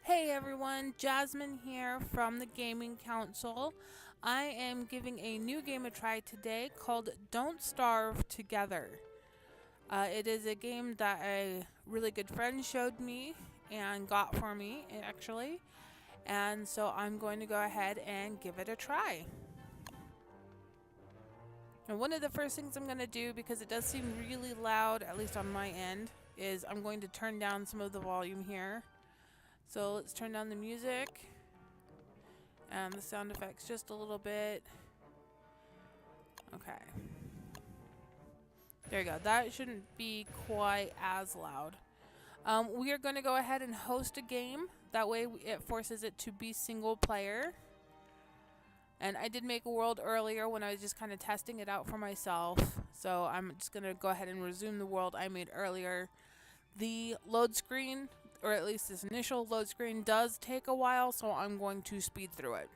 Hey everyone, Jasmine here from the Gaming Council. I am giving a new game a try today called Don't Starve Together. It is a game that a really good friend showed me and got for me, actually. And so I'm going to go ahead and give it a try. And one of the first things I'm going to do, because it does seem really loud, at least on my end, is I'm going to turn down some of the volume here. So let's turn down the music and the sound effects just a little bit. Okay. There you go. That shouldn't be quite as loud. We are going to go ahead and host a game. That way it forces it to be single player. And I did make a world earlier when I was just kind of testing it out for myself. So I'm just going to go ahead and resume the world I made earlier. The load screen, or at least this initial load screen, does take a while, so I'm going to speed through it.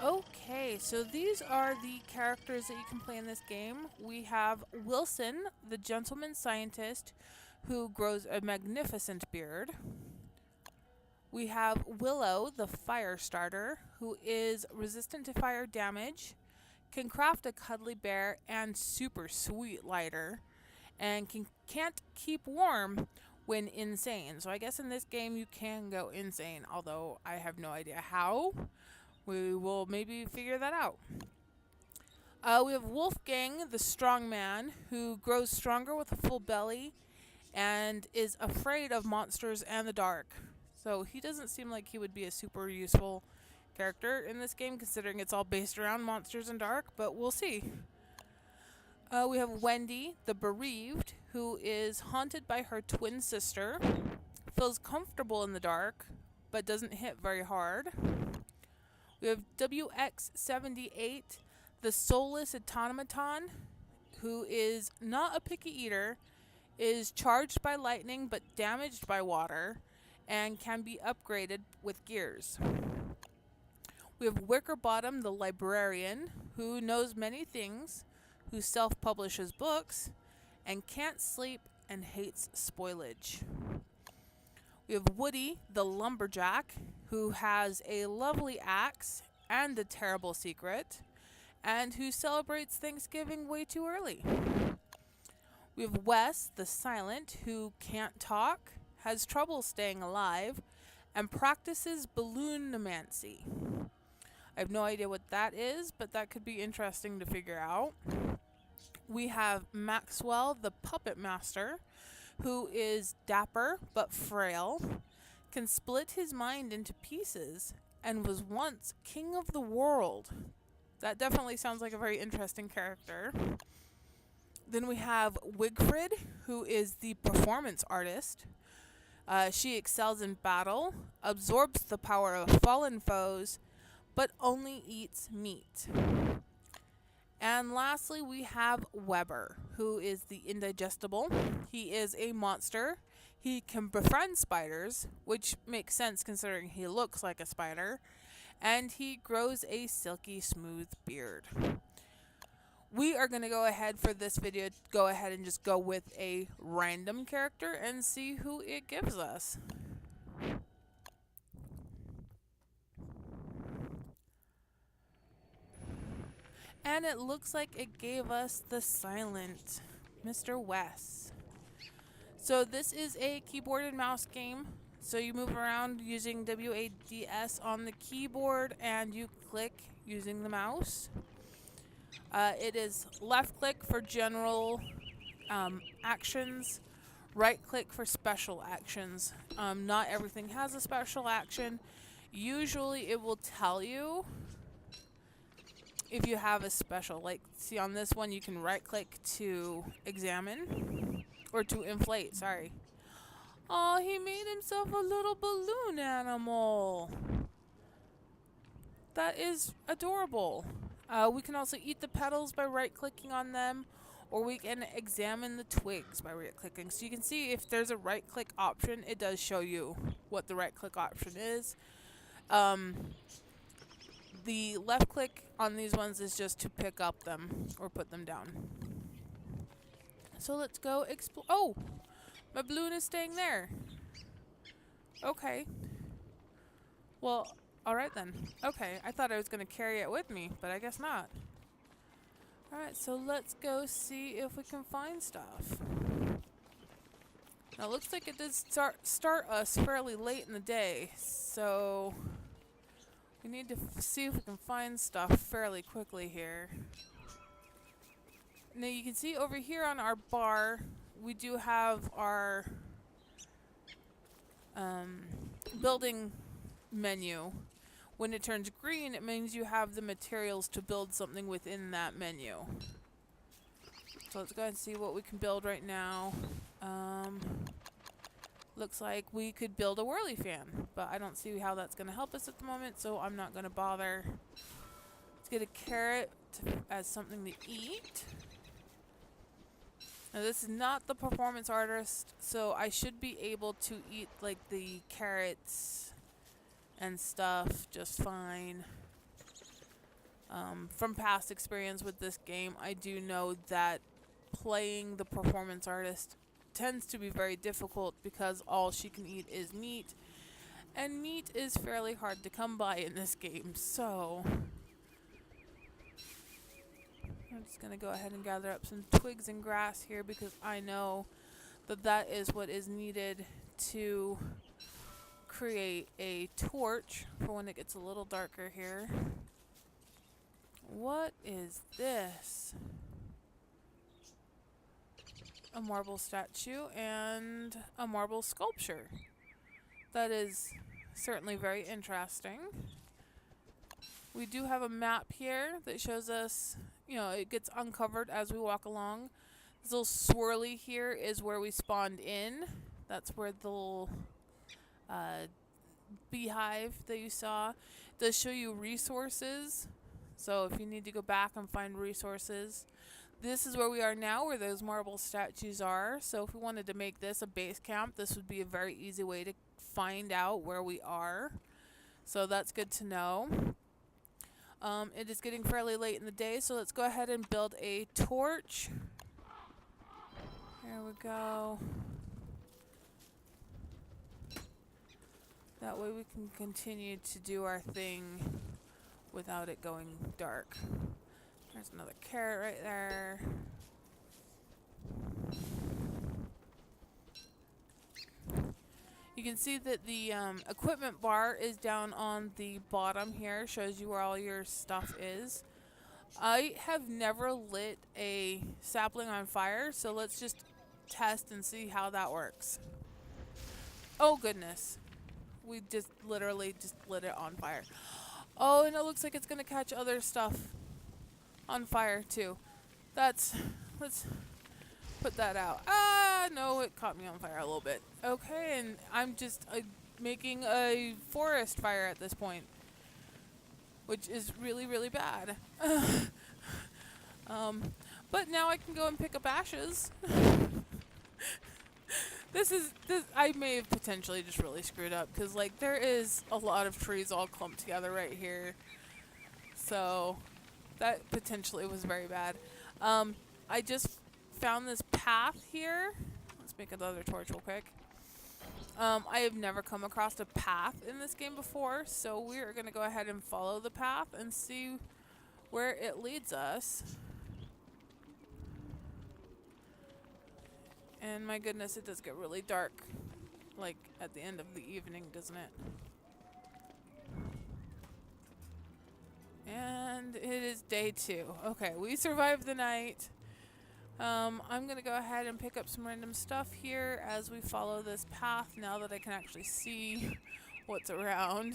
Okay, so these are the characters that you can play in this game. We have Wilson, the gentleman scientist, who grows a magnificent beard. We have Willow, the fire starter, who is resistant to fire damage, can craft a cuddly bear and super sweet lighter, and can't keep warm when insane. So I guess in this game you can go insane, although I have no idea how. We will maybe figure that out. We have Wolfgang, the strong man, who grows stronger with a full belly and is afraid of monsters and the dark. So he doesn't seem like he would be a super useful character in this game, considering it's all based around monsters and dark, but we'll see. We have Wendy, the bereaved, who is haunted by her twin sister, feels comfortable in the dark, but doesn't hit very hard. We have WX78, the soulless automaton, who is not a picky eater, is charged by lightning but damaged by water, and can be upgraded with gears. We have Wickerbottom, the librarian, who knows many things, who self-publishes books, and can't sleep and hates spoilage. We have Woody, the lumberjack, who has a lovely axe and a terrible secret, and who celebrates Thanksgiving way too early. We have Wes, the silent, who can't talk, has trouble staying alive, and practices balloonomancy. I have no idea what that is, but that could be interesting to figure out. We have Maxwell, the puppet master, who is dapper but frail, can split his mind into pieces, and was once king of the world. That definitely sounds like a very interesting character. Then we have Wigfrid, who is the performance artist. She excels in battle, absorbs the power of fallen foes, but only eats meat. And lastly, we have Weber, who is the indigestible. He is a monster. He can befriend spiders, which makes sense considering he looks like a spider. And he grows a silky smooth beard. We are going to go ahead for this video, go ahead and just go with a random character and see who it gives us. And it looks like it gave us the silent Mr. Wes. So this is a keyboard and mouse game. So you move around using WADS on the keyboard and you click using the mouse. It is left click for general actions, right click for special actions. Not everything has a special action. Usually it will tell you if you have a special, like see on this one you can right click to examine or to inflate, sorry. Oh, he made himself a little balloon animal. That is adorable. We can also eat the petals by right clicking on them, or we can examine the twigs by right clicking. So you can see if there's a right click option, it does show you what the right click option is. The left click on these ones is just to pick up them or put them down. So let's go explore. Oh, my balloon is staying there. Okay. Well, alright then. Okay, I thought I was going to carry it with me, but I guess not. Alright, so let's go see if we can find stuff. Now, it looks like it did start us fairly late in the day, so we need to see if we can find stuff fairly quickly here. Now, you can see over here on our bar, we do have our building menu. When it turns green, it means you have the materials to build something within that menu. So let's go ahead and see what we can build right now. Looks like we could build a whirly fan, but I don't see how that's going to help us at the moment, so I'm not going to bother. Let's get a carrot as something to eat. Now this is not the performance artist, so I should be able to eat like the carrots and stuff just fine. From past experience with this game, I do know that playing the performance artist tends to be very difficult because all she can eat is meat, and meat is fairly hard to come by in this game, so I'm just going to go ahead and gather up some twigs and grass here because I know that that is what is needed to create a torch for when it gets a little darker here. What is this? A marble statue and a marble sculpture. That is certainly very interesting. We do have a map here that shows us, you know, it gets uncovered as we walk along. This little swirly here is where we spawned in. That's where the little beehive that you saw. It does show you resources. So if you need to go back and find resources. This is where we are now, where those marble statues are. So if we wanted to make this a base camp, this would be a very easy way to find out where we are. So that's good to know. It is getting fairly late in the day, so let's go ahead and build a torch. There we go. That way we can continue to do our thing without it going dark. There's another carrot right there. You can see that the equipment bar is down on the bottom here. Shows you where all your stuff is. I have never lit a sapling on fire, so let's just test and see how that works. Oh goodness. We just literally just lit it on fire. Oh, and it looks like it's going to catch other stuff on fire too. Let's put that out. Ah, no, it caught me on fire a little bit. Okay, and I'm just making a forest fire at this point, which is really, really bad. But now I can go and pick up ashes. This I may have potentially just really screwed up because like there is a lot of trees all clumped together right here. So that potentially was very bad. I just found this path here. Let's make another torch real quick. I have never come across a path in this game before, so we are going to go ahead and follow the path and see where it leads us. And my goodness, it does get really dark, like at the end of the evening, doesn't it? And it is day 2. Okay, we survived the night. I'm gonna go ahead and pick up some random stuff here as we follow this path now that I can actually see what's around.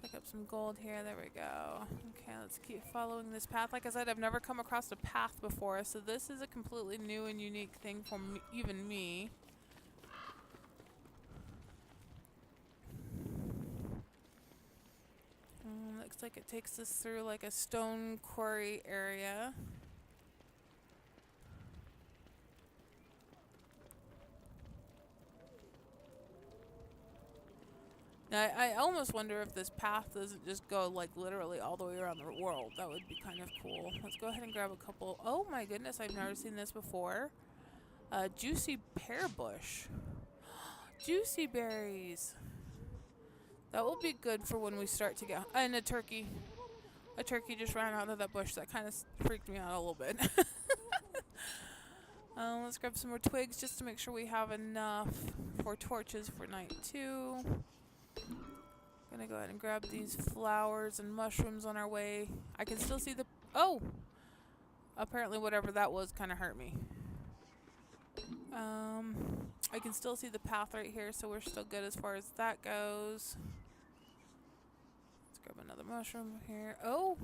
Pick up some gold here, there we go. Okay, let's keep following this path. Like I said, I've never come across a path before, so this is a completely new and unique thing for me, even me. Looks like it takes us through like a stone quarry area. Now, I almost wonder if this path doesn't just go like literally all the way around the world. That would be kind of cool. Let's go ahead and grab a couple. Oh my goodness, I've never seen this before. Juicy pear bush. Juicy berries. That will be good for when we start to get... And a turkey. A turkey just ran out of that bush. That kind of freaked me out a little bit. Let's grab some more twigs just to make sure we have enough for torches for night 2. Gonna go ahead and grab these flowers and mushrooms on our way. I can still see the... Oh! Apparently whatever that was kind of hurt me. I can still see the path right here, so we're still good as far as that goes. Let's grab another mushroom here. Oh!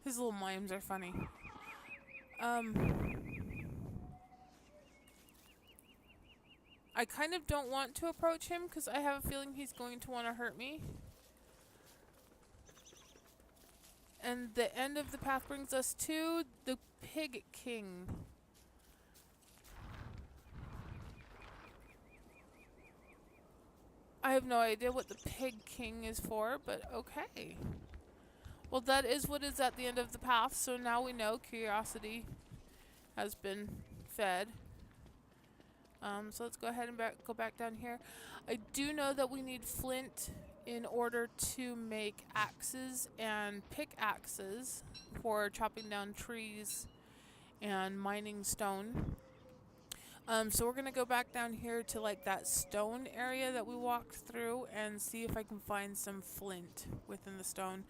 His little mimes are funny. I kind of don't want to approach him because I have a feeling he's going to want to hurt me. And the end of the path brings us to the Pig King. I have no idea what the Pig King is for, but okay. Well, that is what is at the end of the path, so now we know curiosity has been fed. So let's go ahead and go back down here. I do know that we need flint in order to make axes and pickaxes for chopping down trees and mining stone. So we're gonna go back down here to like that stone area that we walked through and see if I can find some flint within the stone.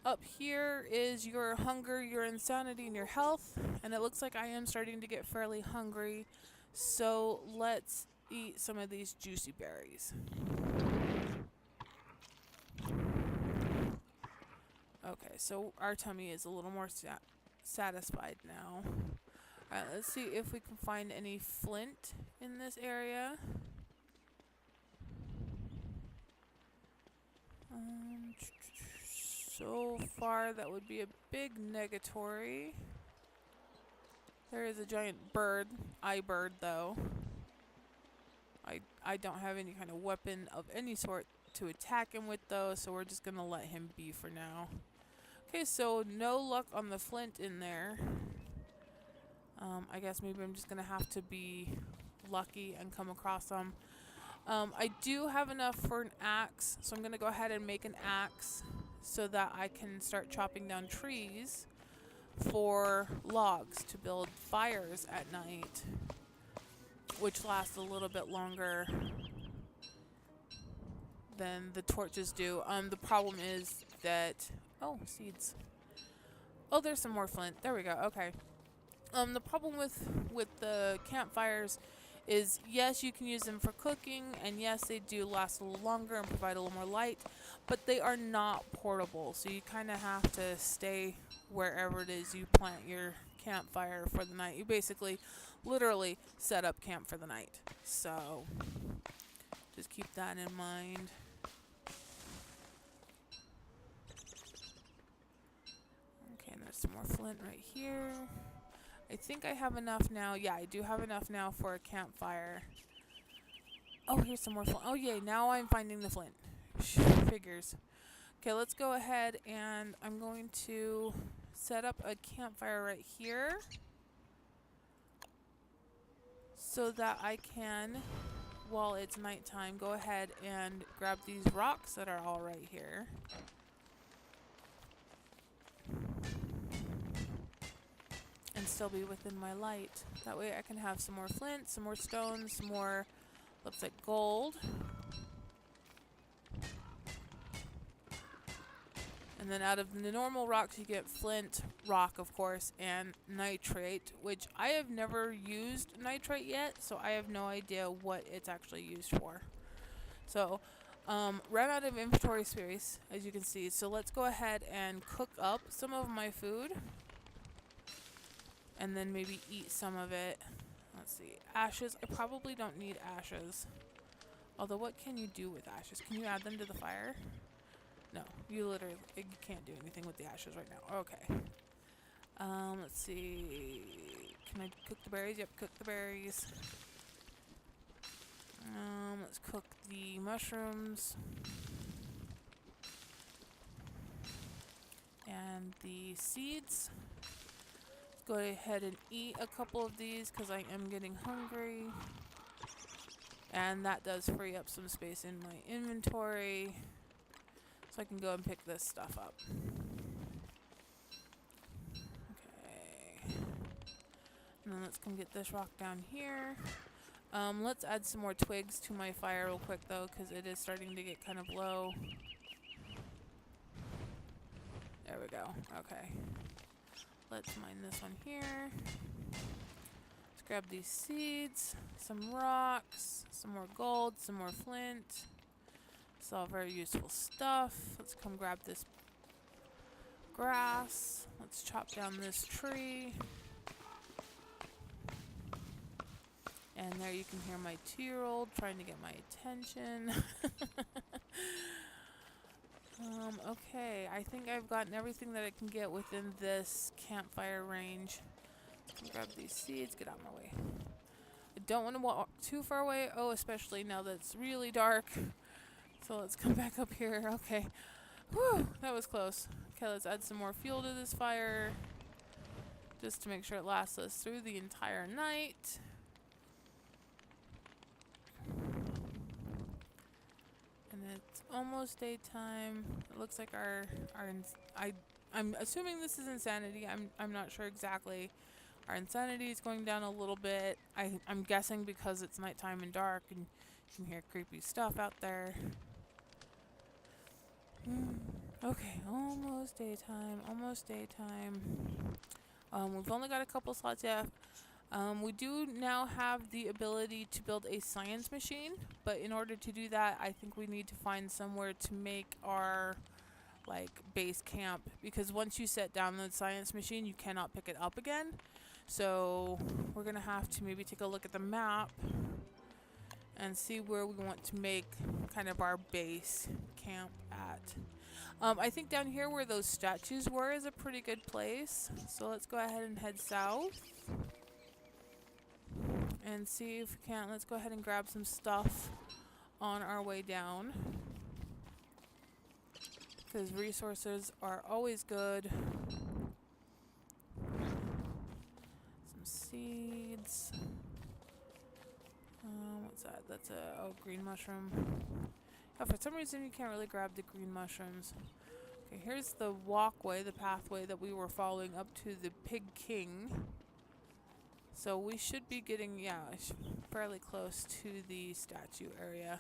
Up here is your hunger, your insanity, and your health, and it looks like I am starting to get fairly hungry, so let's eat some of these juicy berries. Okay, so our tummy is a little more satisfied now. Alright, let's see if we can find any flint in this area. So far, that would be a big negatory. There is a giant bird. Bird, though. I don't have any kind of weapon of any sort to attack him with, though, so we're just going to let him be for now. Okay, so no luck on the flint in there. I guess maybe I'm just going to have to be lucky and come across some. I do have enough for an axe, so I'm going to go ahead and make an axe so that I can start chopping down trees for logs to build fires at night, which last a little bit longer than the torches do. The problem is that... Oh, seeds. Oh, there's some more flint. There we go. Okay. The problem with the campfires is, yes, you can use them for cooking, and yes, they do last a little longer and provide a little more light, but they are not portable, so you kind of have to stay wherever it is you plant your campfire for the night. You basically, literally set up camp for the night, so just keep that in mind. Okay, and there's some more flint right here. I think I have enough now. Yeah, I do have enough now for a campfire. Oh, here's some more flint. Oh, yay, now I'm finding the flint. Figures. Okay, let's go ahead and I'm going to set up a campfire right here. so that I can, while it's nighttime, go ahead and grab these rocks that are all right here. And still be within my light. That way I can have some more flint, some more stones, some more, looks like gold. And then out of the normal rocks you get flint, rock of course, and nitrate, which I have never used nitrate yet, so I have no idea what it's actually used for. So, ran out of inventory space, as you can see, so let's go ahead and cook up some of my food. And then maybe eat some of it. Let's see. Ashes. I probably don't need ashes. Although, what can you do with ashes? Can you add them to the fire? No. You literally you can't do anything with the ashes right now. Okay. Let's see. Can I cook the berries? Yep, cook the berries. Let's cook the mushrooms. And the seeds. Go ahead and eat a couple of these because I am getting hungry. And that does free up some space in my inventory. So I can go and pick this stuff up. Okay. And then let's come get this rock down here. Let's add some more twigs to my fire real quick though, because it is starting to get kind of low. There we go. Okay. Let's mine this one here. Let's grab these seeds, some rocks, some more gold, some more flint. It's all very useful stuff. Let's come grab this grass. Let's chop down this tree. And there you can hear my 2-year-old trying to get my attention. Okay, I think I've gotten everything that I can get within this campfire range. Grab these seeds, get out of my way. I don't want to walk too far away. Oh, especially now that it's really dark. So let's come back up here. Okay. Whew, that was close. Okay, let's add some more fuel to this fire. Just to make sure it lasts us through the entire night. And it's almost daytime. It looks like I'm assuming this is insanity. I'm not sure exactly. Our insanity is going down a little bit. I'm guessing because it's nighttime and dark and you can hear creepy stuff out there. Okay, almost daytime. Almost daytime. We've only got a couple slots left. We do now have the ability to build a science machine, but in order to do that, I think we need to find somewhere to make our base camp, because once you set down the science machine, you cannot pick it up again. So we're gonna have to maybe take a look at the map and see where we want to make kind of our base camp at. I think down here where those statues were is a pretty good place. So let's go ahead and head south. And see if we can. Let's go ahead and grab some stuff on our way down. Because resources are always good. Some seeds. What's that? That's a green mushroom. Oh, for some reason you can't really grab the green mushrooms. Okay, here's the walkway, the pathway that we were following up to the Pig King. So we should be getting, fairly close to the statue area.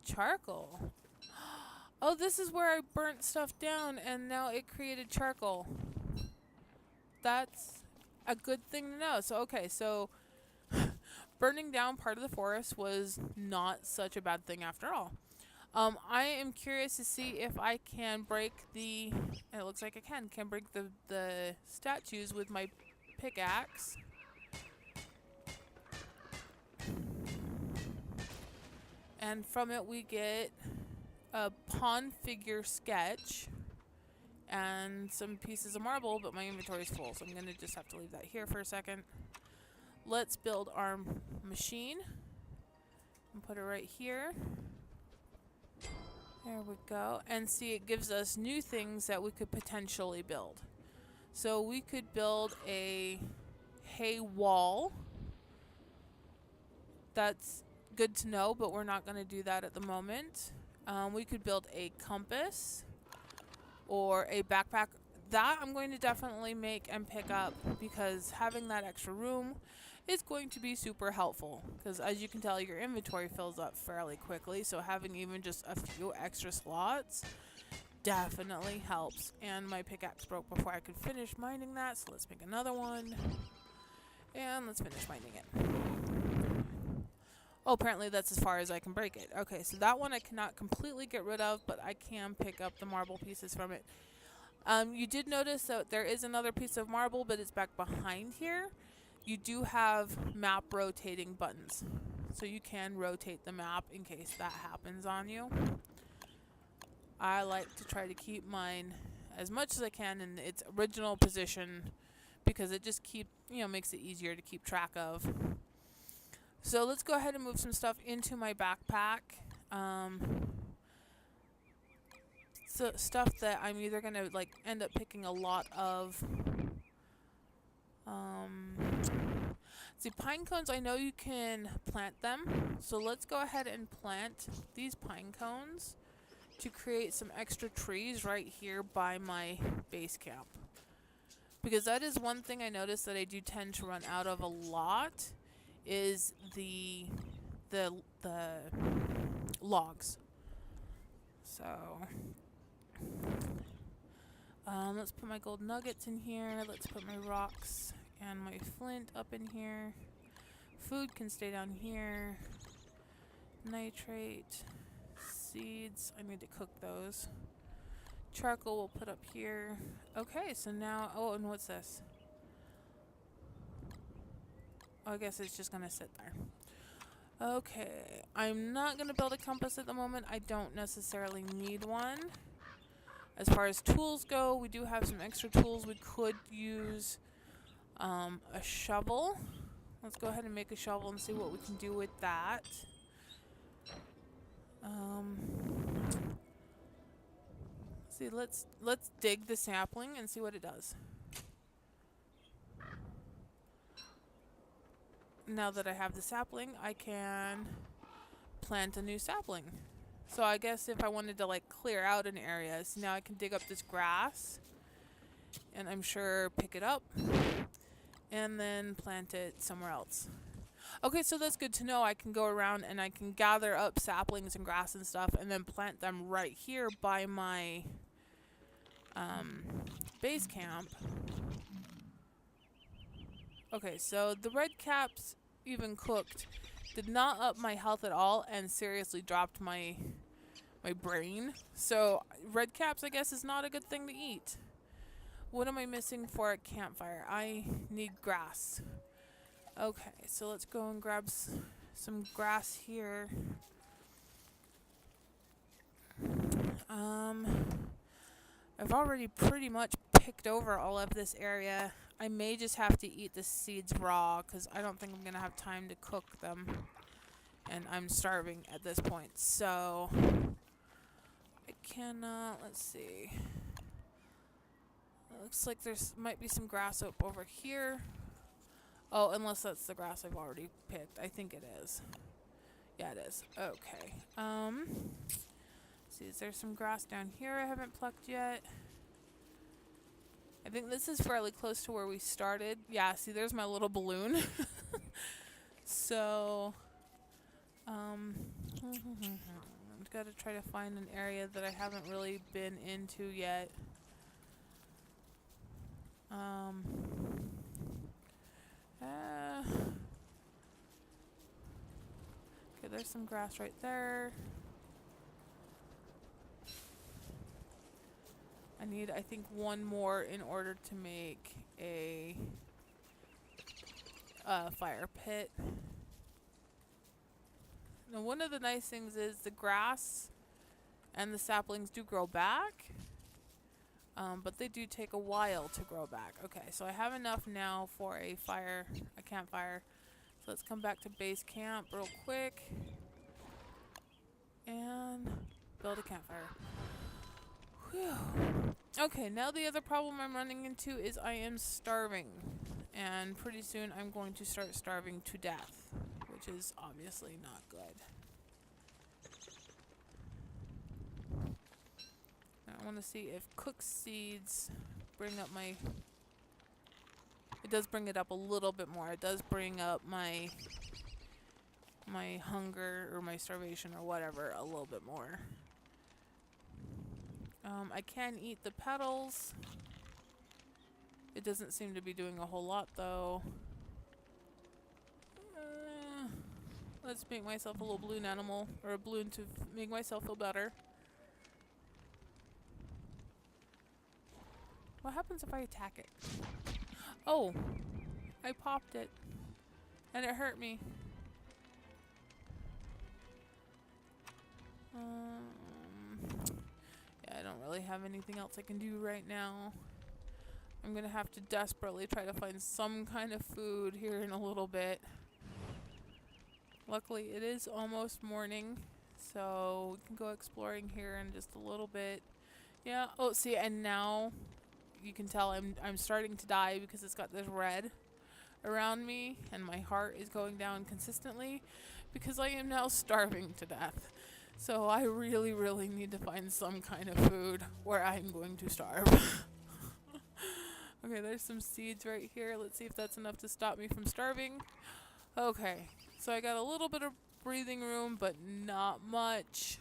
Charcoal. Oh, this is where I burnt stuff down and now it created charcoal. That's a good thing to know. So, okay, so burning down part of the forest was not such a bad thing after all. I am curious to see if I can break and it looks like I can break the statues with my pickaxe. And from it we get a pawn figure sketch and some pieces of marble, but my inventory is full, so I'm going to just have to leave that here for a second. Let's build our machine and put it right here. There we go. And see, it gives us new things that we could potentially build. So we could build a hay wall. that's good to know, but we're not going to do that at the moment. We could build a compass or a backpack. That I'm going to definitely make and pick up, because having that extra room is going to be super helpful, because as you can tell, your inventory fills up fairly quickly, so having even just a few extra slots definitely helps. And my pickaxe broke before I could finish mining that, so let's make another one. And let's finish mining it. Oh, apparently that's as far as I can break it. Okay, so that one I cannot completely get rid of, but I can pick up the marble pieces from it. You did notice that there is another piece of marble, but it's back behind here. You do have map rotating buttons, so you can rotate the map in case that happens on you. I like to try to keep mine as much as I can in its original position, because it just makes it easier to keep track of. So let's go ahead and move some stuff into my backpack. So stuff that I'm either gonna end up picking a lot of. See, pine cones, I know you can plant them, so let's go ahead and plant these pine cones to create some extra trees right here by my base camp, because that is one thing I noticed that I do tend to run out of a lot, is the logs. So let's put my gold nuggets in here. Let's put my rocks and my flint up in here. Food can stay down here. Nitrate, seeds, I need to cook those. Charcoal we'll put up here. Okay, so now, oh, and what's this? Oh, I guess it's just gonna sit there. Okay, I'm not gonna build a compass at the moment. I don't necessarily need one. As far as tools go, we do have some extra tools. We could use a shovel. Let's go ahead and make a shovel and see what we can do with that. See, let's dig the sapling and see what it does. Now that I have the sapling, I can plant a new sapling. So I guess if I wanted to clear out an area, so now I can dig up this grass and I'm sure pick it up and then plant it somewhere else. Okay, so that's good to know. I can go around and I can gather up saplings and grass and stuff and then plant them right here by my base camp. Okay, so the red caps, even cooked, did not up my health at all and seriously dropped my brain. So red caps, I guess, is not a good thing to eat. What am I missing for a campfire? I need grass. Okay, so let's go and grab some grass here. I've already pretty much picked over all of this area. I may just have to eat the seeds raw, because I don't think I'm going to have time to cook them. And I'm starving at this point, so I cannot, let's see. It looks like there's might be some grass up over here. Oh, unless that's the grass I've already picked. I think it is. Yeah, it is. Okay. See, is there some grass down here I haven't plucked yet? I think this is fairly close to where we started. Yeah, see, there's my little balloon. So, I've got to try to find an area that I haven't really been into yet. Okay, there's some grass right there. I need, I think, one more in order to make a fire pit. Now, one of the nice things is the grass and the saplings do grow back, but they do take a while to grow back. Okay, so I have enough now for a campfire. So let's come back to base camp real quick and build a campfire. Whew. Okay, now the other problem I'm running into is I am starving. And pretty soon I'm going to start starving to death, which is obviously not good. I want to see if cooked seeds bring up my... It does bring it up a little bit more. It does bring up my hunger or my starvation or whatever a little bit more. I can eat the petals. It doesn't seem to be doing a whole lot though. Let's make myself a little balloon animal, or a balloon to make myself feel better. What happens if I attack it? Oh, I popped it and it hurt me. Yeah, I don't really have anything else I can do right now. I'm gonna have to desperately try to find some kind of food here in a little bit. Luckily, it is almost morning, so we can go exploring here in just a little bit. Yeah, oh, see, and now you can tell I'm starting to die because it's got this red around me, and my heart is going down consistently because I am now starving to death. So I really, really need to find some kind of food where I'm going to starve. Okay, there's some seeds right here. Let's see if that's enough to stop me from starving. Okay, so I got a little bit of breathing room, but not much.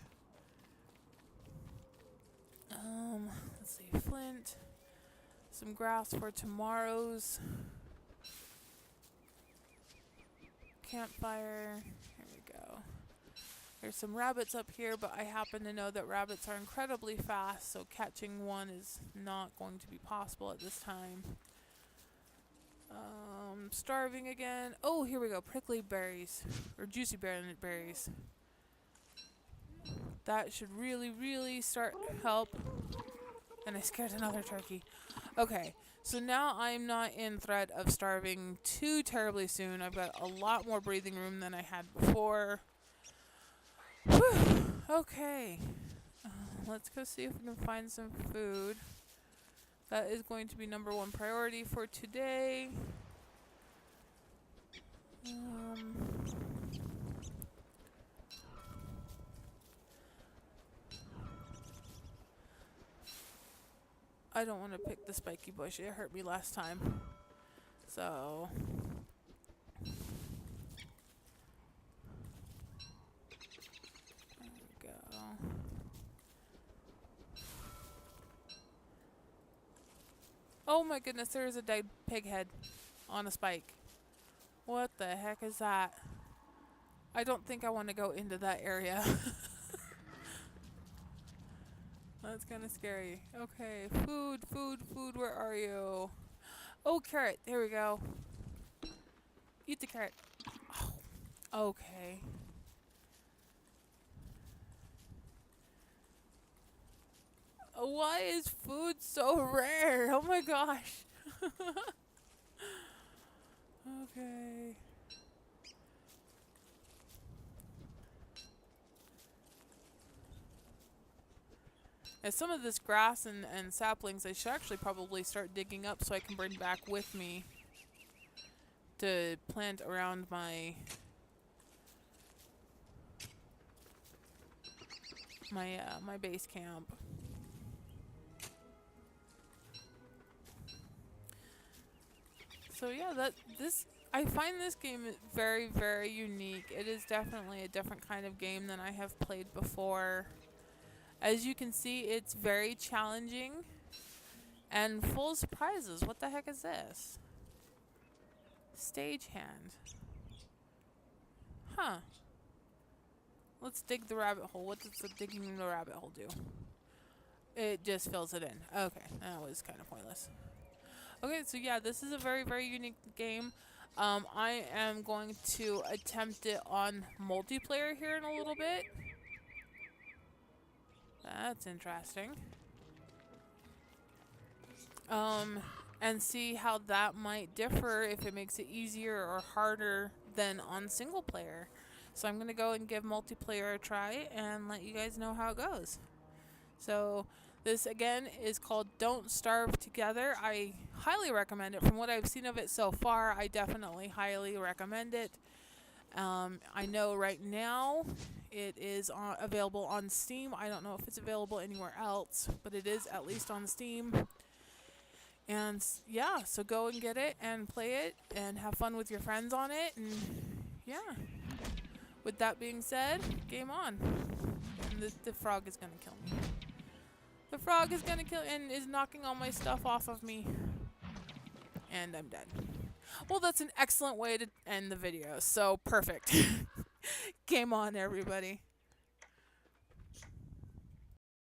Let's see, flint. Some grass for tomorrow's campfire. Here we go. There's some rabbits up here, but I happen to know that rabbits are incredibly fast, so catching one is not going to be possible at this time. Starving again. Oh, here we go. Prickly berries. Or juicy berries. That should really, really start help. And I scared another turkey. Okay, so now I'm not in threat of starving too terribly soon. I've got a lot more breathing room than I had before. Whew. Okay, let's go see if we can find some food. That is going to be number one priority for today. I don't want to pick the spiky bush. It hurt me last time. So... there we go. Oh my goodness, there is a dead pig head on a spike. What the heck is that? I don't think I want to go into that area. That's kind of scary. Okay, food, where are you? Oh, carrot, there we go. Eat the carrot. Oh, okay. Why is food so rare? Oh my gosh. Okay. And some of this grass and saplings I should actually probably start digging up so I can bring back with me to plant around my base camp. So yeah, I find this game very, very unique. It is definitely a different kind of game than I have played before. As you can see, it's very challenging and full of surprises. What the heck is this? Stagehand. Huh. Let's dig the rabbit hole. What does the digging the rabbit hole do? It just fills it in. Okay, that was kind of pointless. Okay, so yeah, this is a very, very unique game. I am going to attempt it on multiplayer here in a little bit. That's interesting. And see how that might differ, if it makes it easier or harder than on single player. So I'm going to go and give multiplayer a try and let you guys know how it goes. So this again is called Don't Starve Together. I highly recommend it. From what I've seen of it so far, I definitely highly recommend it. I know right now it is available on Steam. I don't know if it's available anywhere else, but it is at least on Steam. And yeah, so go and get it and play it and have fun with your friends on it. And yeah, with that being said, game on. And the frog is going to kill me. The frog is going to kill and is knocking all my stuff off of me. And I'm dead. Well, that's an excellent way to end the video. So perfect. Game on, everybody.